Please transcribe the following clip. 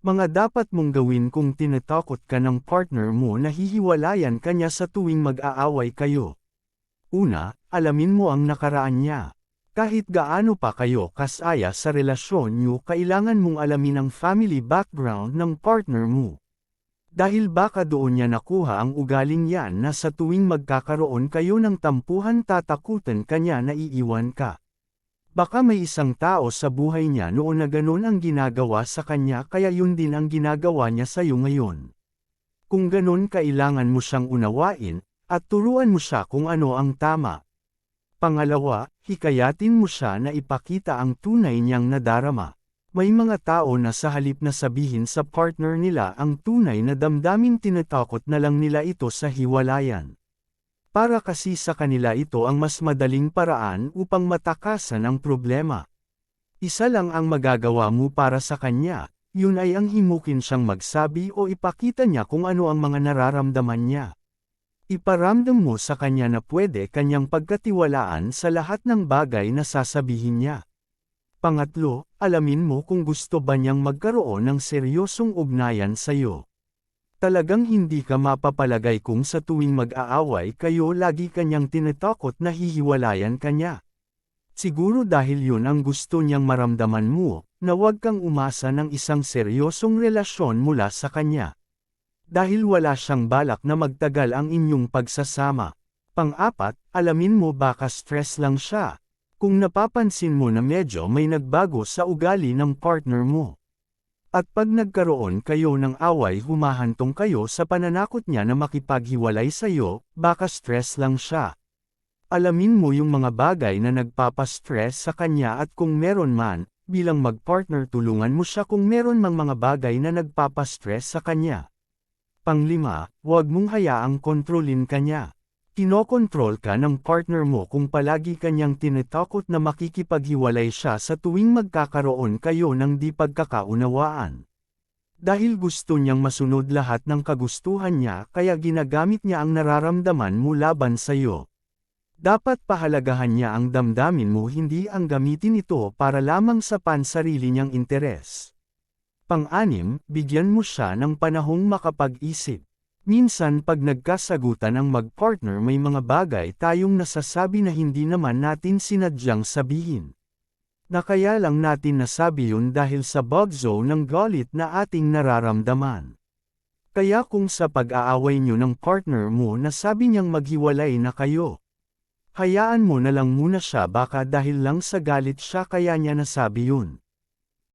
Mga dapat mong gawin kung tinatakot ka ng partner mo na hihiwalayan ka niya sa tuwing mag-aaway kayo. Una, alamin mo ang nakaraan niya. Kahit gaano pa kayo kasaya sa relasyon niyo, kailangan mong alamin ang family background ng partner mo. Dahil baka doon niya nakuha ang ugaling yan na sa tuwing magkakaroon kayo ng tampuhan tatakutan ka niya na iiwan ka. Baka may isang tao sa buhay niya noon na ganun ang ginagawa sa kanya kaya yun din ang ginagawa niya sa iyo ngayon. Kung ganun, kailangan mo siyang unawain, at turuan mo siya kung ano ang tama. Pangalawa, hikayatin mo siya na ipakita ang tunay niyang nadarama. May mga tao na sa halip na sabihin sa partner nila ang tunay na damdamin, tinatakot na lang nila ito sa hiwalayan. Para kasi sa kanila ito ang mas madaling paraan upang matakasan ang problema. Isa lang ang magagawa mo para sa kanya, yun ay ang himukin siyang magsabi o ipakita niya kung ano ang mga nararamdaman niya. Iparamdam mo sa kanya na pwede kanyang pagkatiwalaan sa lahat ng bagay na sasabihin niya. Pangatlo, alamin mo kung gusto ba niyang magkaroon ng seryosong ugnayan sa iyo. Talagang hindi ka mapapalagay kung sa tuwing mag-aaway kayo lagi kanyang tinatakot na hihiwalayan ka niya. Siguro dahil yun ang gusto niyang maramdaman mo, na huwag kang umasa ng isang seryosong relasyon mula sa kanya. Dahil wala siyang balak na magtagal ang inyong pagsasama. Pang-apat, alamin mo baka stress lang siya. Kung napapansin mo na medyo may nagbago sa ugali ng partner mo. At pag nagkaroon kayo ng away, humahantong kayo sa pananakot niya na makipaghiwalay sa iyo, baka stress lang siya. Alamin mo yung mga bagay na nagpapastress sa kanya at kung meron man, bilang mag-partner tulungan mo siya kung meron mang mga bagay na nagpapastress sa kanya. Panglima, huwag mong hayaang kontrolin kanya. Kinokontrol ka ng partner mo kung palagi kanyang tinatakot na makikipaghiwalay siya sa tuwing magkakaroon kayo ng di pagkakaunawaan. Dahil gusto niyang masunod lahat ng kagustuhan niya kaya ginagamit niya ang nararamdaman mo laban sa iyo. Dapat pahalagahan niya ang damdamin mo, hindi ang gamitin ito para lamang sa pansarili niyang interes. Pang-anim, bigyan mo siya ng panahong makapag-isip. Minsan pag nagkasagutan ang mag-partner may mga bagay tayong nasasabi na hindi naman natin sinadyang sabihin. Na kaya lang natin nasabi yun dahil sa bug zone ng galit na ating nararamdaman. Kaya kung sa pag-aaway nyo ng partner mo nasabi niyang maghiwalay na kayo, hayaan mo na lang muna siya, baka dahil lang sa galit siya kaya niya nasabi yun.